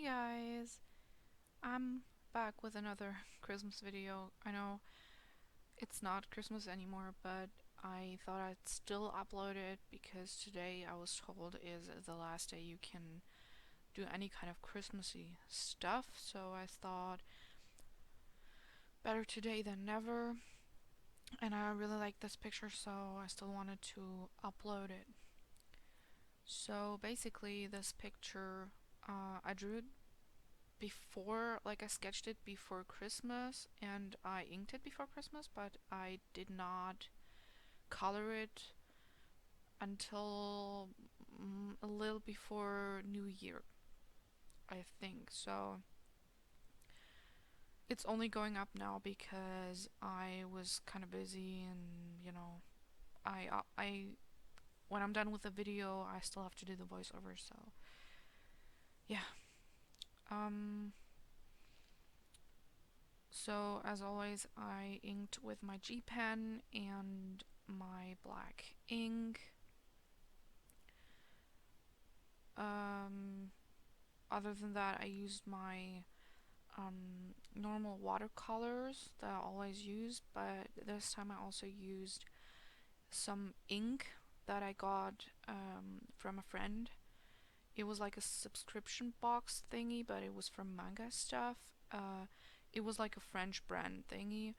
Hey guys, I'm back with another Christmas video. I know it's not Christmas anymore, but I thought I'd still upload it because today I was told is the last day you can do any kind of Christmassy stuff, so I thought better today than never. And I really like this picture, so I still wanted to upload it. So basically, this picture, I drew it before, like I sketched it before Christmas and I inked it before Christmas, but I did not color it until a little before New Year, I think. So it's only going up now because I was kind of busy, and I when I'm done with the video, I still have to do the voiceover. So yeah. Um. So as always, I inked with my G pen and my black ink. Um, Other than that, I used my normal watercolors that I always use, but this time I also used some ink that I got from a friend. It was like a subscription box thingy, but it was from manga stuff. It was like a French brand thingy.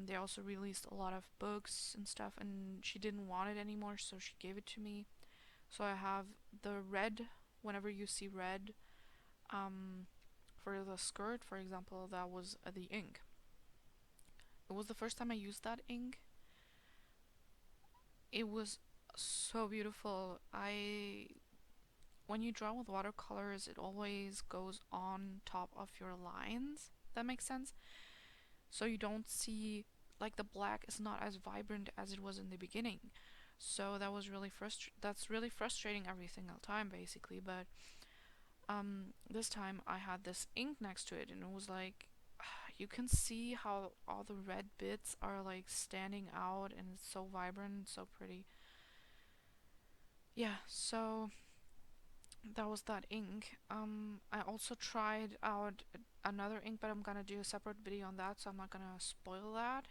They also released a lot of books and stuff, and she didn't want it anymore, so she gave it to me. So I have the red, whenever you see red, um, for the skirt, for example, that was the ink. It was the first time I used that ink. It was so beautiful. When you draw with watercolors, it always goes on top of your lines. That makes sense. So you don't see, like, the black is not as vibrant as it was in the beginning. So that's really frustrating every single time, basically. But this time I had this ink next to it, and it was like you can see how all the red bits are like standing out, and it's so vibrant, so pretty. Yeah, so that was that ink. I also tried out another ink, but I'm gonna do a separate video on that, so I'm not gonna spoil that.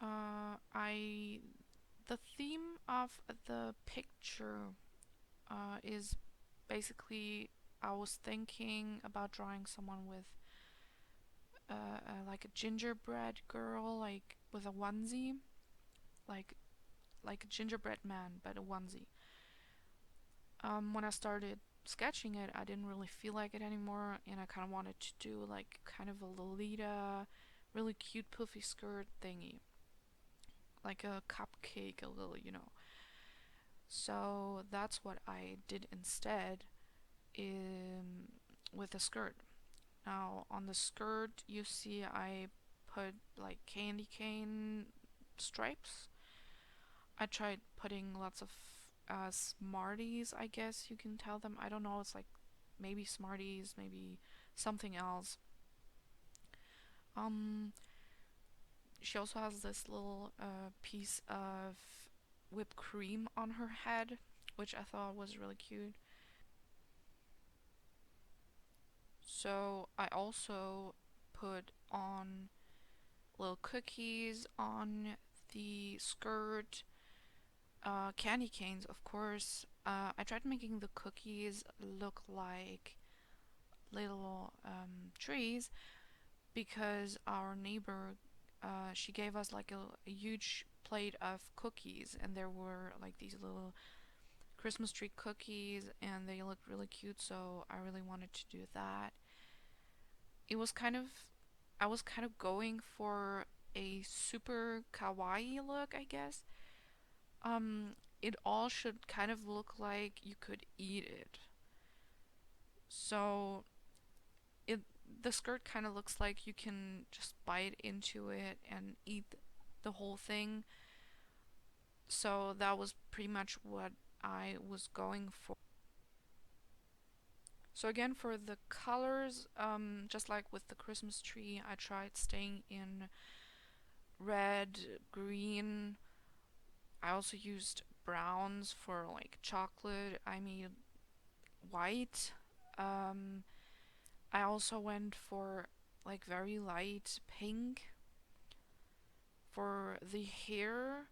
I The theme of the picture is basically, I was thinking about drawing someone with like a gingerbread girl, like with a onesie, like like a gingerbread man, but a onesie. When I started sketching it, I didn't really feel like it anymore, and I kind of wanted to do like kind of a Lolita, really cute puffy skirt thingy, like a cupcake, a little. So that's what I did instead with the skirt. Now on the skirt, you see I put like candy cane stripes. I tried putting lots of Smarties, I guess you can tell them. I don't know, it's like maybe Smarties, maybe something else. Um, she also has this little piece of whipped cream on her head, which I thought was really cute. So I also put on little cookies on the skirt, candy canes, of course. I tried making the cookies look like little trees because our neighbor, she gave us like a huge plate of cookies, and there were like these little Christmas tree cookies, and they looked really cute, so I really wanted to do that. It was kind of, I was kind of going for a super kawaii look, I guess. Um, it all should kind of look like you could eat it. So it the skirt kind of looks like you can just bite into it and eat the whole thing. So that was pretty much what I was going for. So again, for the colors, just like with the Christmas tree, I tried staying in red, green. I also used browns for like chocolate. I made white. Um, I also went for like very light pink. For the hair,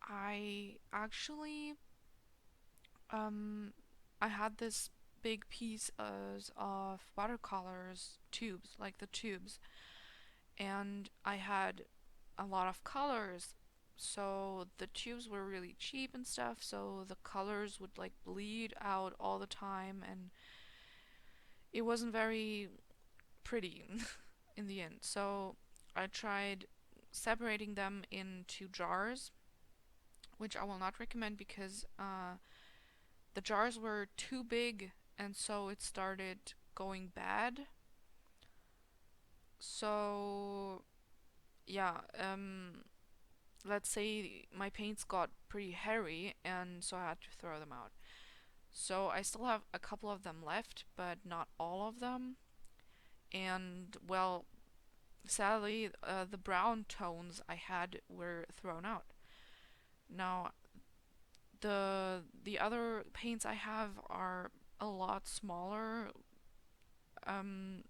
I actually um I had this big piece of watercolors tubes, like the tubes, and I had a lot of colors. So the tubes were really cheap and stuff, so the colors would like bleed out all the time, and it wasn't very pretty in the end. So I tried separating them into jars, which I will not recommend because the jars were too big, and so it started going bad. So yeah, let's say my paints got pretty hairy, and so I had to throw them out. So I still have a couple of them left, but not all of them. And well, sadly, the brown tones I had were thrown out. Now, the other paints I have are a lot smaller. Um,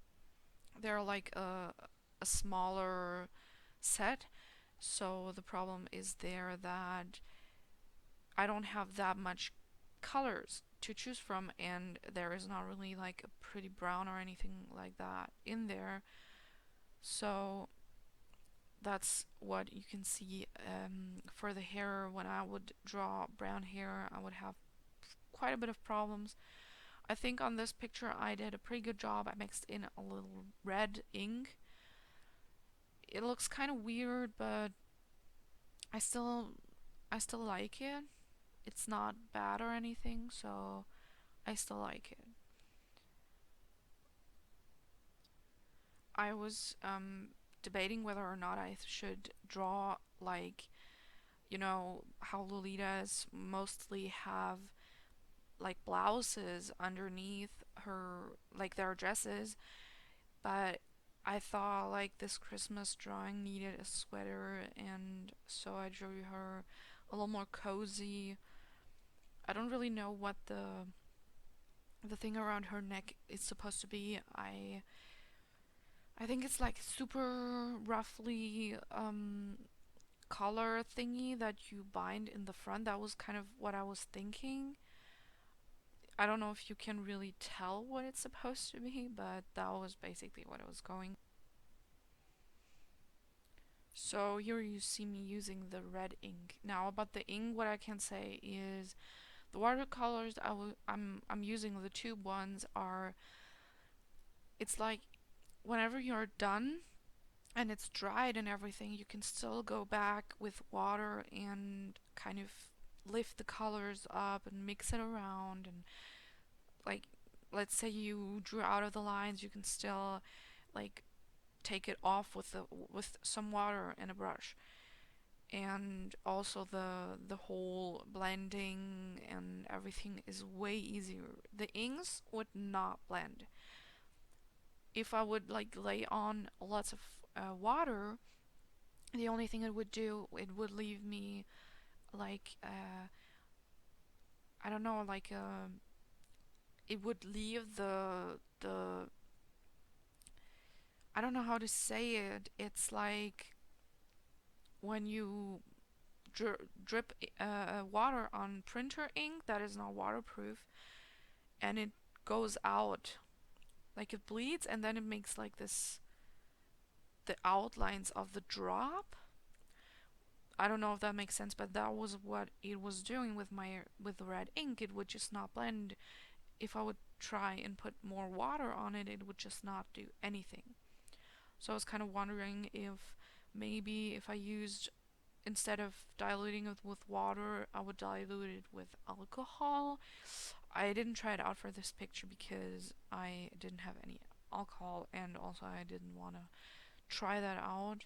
they're like a smaller set. So the problem is there that I don't have that much colors to choose from, and there is not really like a pretty brown or anything like that in there. So that's what you can see for the hair. When I would draw brown hair, I would have quite a bit of problems. I think on this picture I did a pretty good job. I mixed in a little red ink. It looks kind of weird, but I still I still like it. It's not bad or anything, so I still like it. I was debating whether or not I should draw like, how Lolitas mostly have like blouses underneath her, like their dresses, but I thought like this Christmas drawing needed a sweater, and so I drew her a little more cozy. I don't really know what the thing around her neck is supposed to be. I think it's like super roughly collar thingy that you bind in the front. That was kind of what I was thinking. I don't know if you can really tell what it's supposed to be, but that was basically what I was going. So here you see me using the red ink. Now about the ink, what I can say is the watercolors I'm using, the tube ones, are, it's like whenever you're done and it's dried and everything, you can still go back with water and kind of lift the colors up and mix it around, and like, let's say you drew out of the lines, you can still like take it off with some water and a brush. And also the whole blending and everything is way easier. The inks would not blend. If I would like lay on lots of water, the only thing it would do, it would leave me like I don't know, like it would leave the I don't know how to say it. It's like when you drip water on printer ink that is not waterproof, and it goes out, like it bleeds, and then it makes like this, the outlines of the drop. I don't know if that makes sense, but that was what it was doing with the red ink. It would just not blend. If I would try and put more water on it, it would just not do anything. So I was kind of wondering if maybe if I used, instead of diluting it with water, I would dilute it with alcohol. I didn't try it out for this picture because I didn't have any alcohol, and also I didn't want to try that out,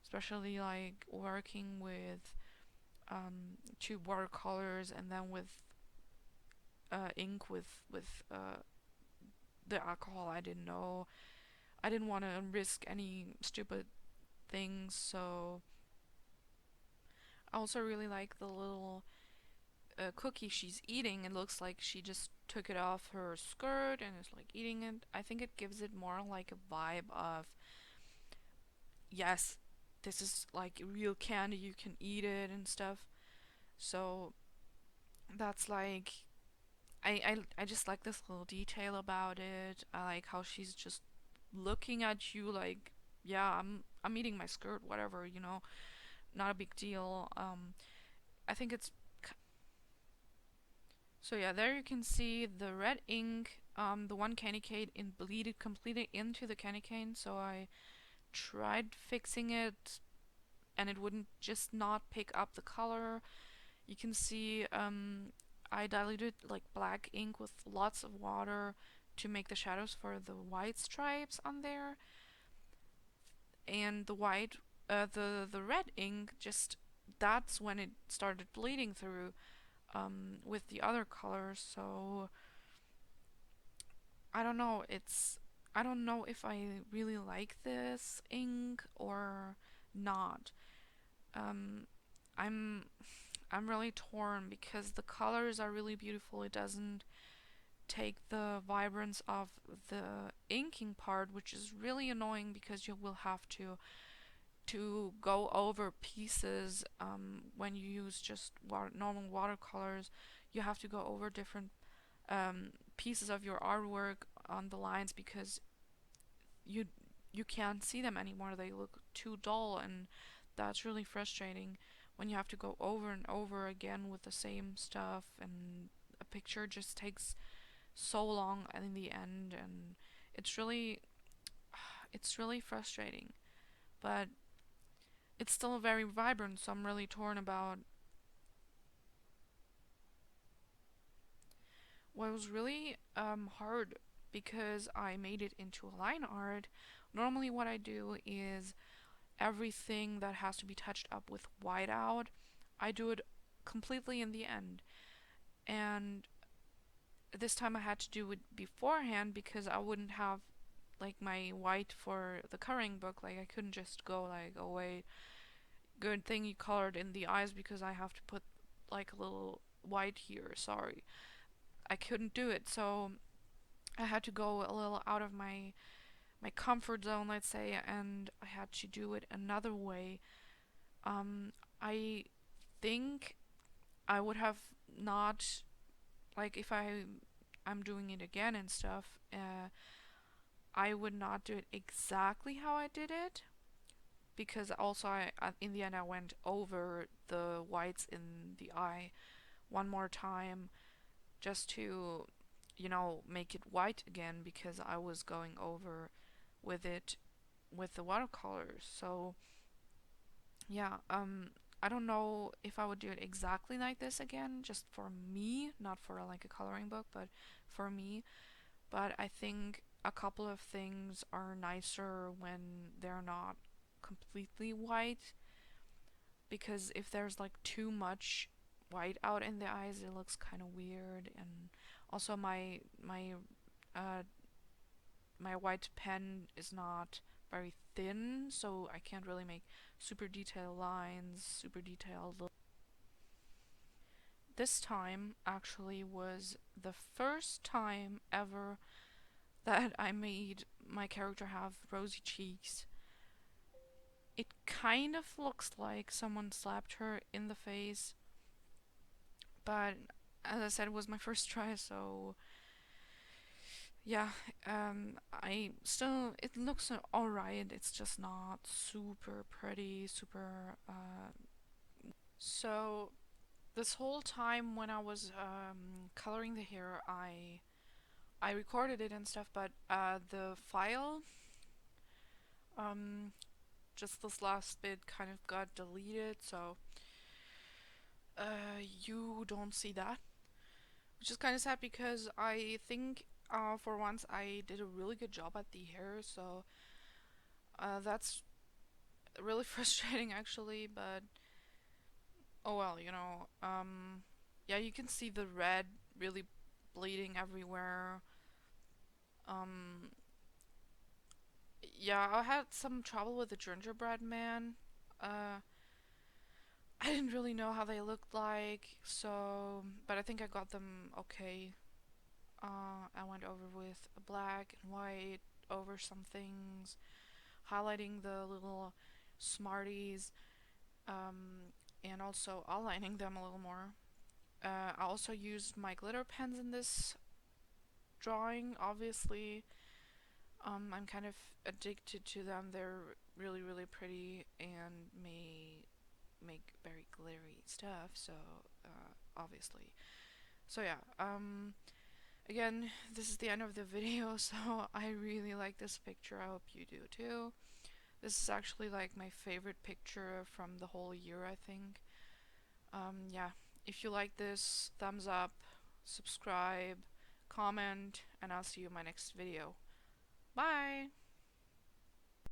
especially like working with tube watercolors and then with ink with the alcohol. I didn't know. I didn't want to risk any stupid things, so I also really like the little cookie she's eating. It looks like she just took it off her skirt and is like eating it. I think it gives it more like a vibe of, yes, this is like real candy, you can eat it and stuff. So that's like, I just like this little detail about it. I like how she's just looking at you like, yeah, I'm eating my skirt, whatever, not a big deal. I think it's so yeah. There you can see the red ink, the one candy cane in bleeded completely into the candy cane. So I tried fixing it, and it wouldn't just not pick up the color. You can see I diluted like black ink with lots of water to make the shadows for the white stripes on there, and the red ink just that's when it started bleeding through with the other colors. So I don't know. I don't know if I really like this ink or not. Um, I'm I'm really torn because the colors are really beautiful. It doesn't take the vibrance of the inking part, which is really annoying because you will have to go over pieces when you use just normal watercolors. You have to go over different pieces of your artwork on the lines because you you can't see them anymore. They look too dull, and that's really frustrating when you have to go over and over again with the same stuff, and a picture just takes so long in the end, and it's really it's really frustrating. But it's still very vibrant, so I'm really torn about what was really hard because I made it into a line art. Normally, what I do is everything that has to be touched up with whiteout, I do it completely in the end. And this time I had to do it beforehand because I wouldn't have like my white for the coloring book. Like I couldn't just go like, oh wait, good thing you colored in the eyes because I have to put like a little white here. Sorry, I couldn't do it. So I had to go a little out of my comfort zone, let's say, and I had to do it another way. I think I would have not like if I'm doing it again and stuff. I would not do it exactly how I did it because also in the end I went over the whites in the eye one more time just to make it white again because I was going over with it with the watercolors. So yeah, I don't know if I would do it exactly like this again, just for me, not for like a coloring book, but for me. But I think a couple of things are nicer when they're not completely white, because if there's like too much white out in the eyes, it looks kind of weird. And also uh my white pen is not very thin, so I can't really make super detailed lines, super detailed. This time actually was the first time ever that I made my character have rosy cheeks. It kind of looks like someone slapped her in the face, but as I said, it was my first try, so yeah, I still, it looks alright, it's just not super pretty, super, so this whole time when I was coloring the hair, I recorded it and stuff, but the file, um, just this last bit kind of got deleted, so you don't see that, which is kind of sad because I think for once I did a really good job at the hair, so that's really frustrating actually, but oh well, yeah, you can see the red really bleeding everywhere. Um, yeah, I had some trouble with the gingerbread man. Uh, I didn't really know how they looked like, so but I think I got them okay. I went over with black and white over some things, highlighting the little smarties, and also outlining them a little more. I also used my glitter pens in this drawing, obviously. I'm kind of addicted to them. They're really, really pretty and may make very glittery stuff, so obviously. So yeah, again, this is the end of the video, so I really like this picture. I hope you do too. This is actually like my favorite picture from the whole year, I think. Yeah, if you like this, thumbs up, subscribe, comment, and I'll see you in my next video. Bye!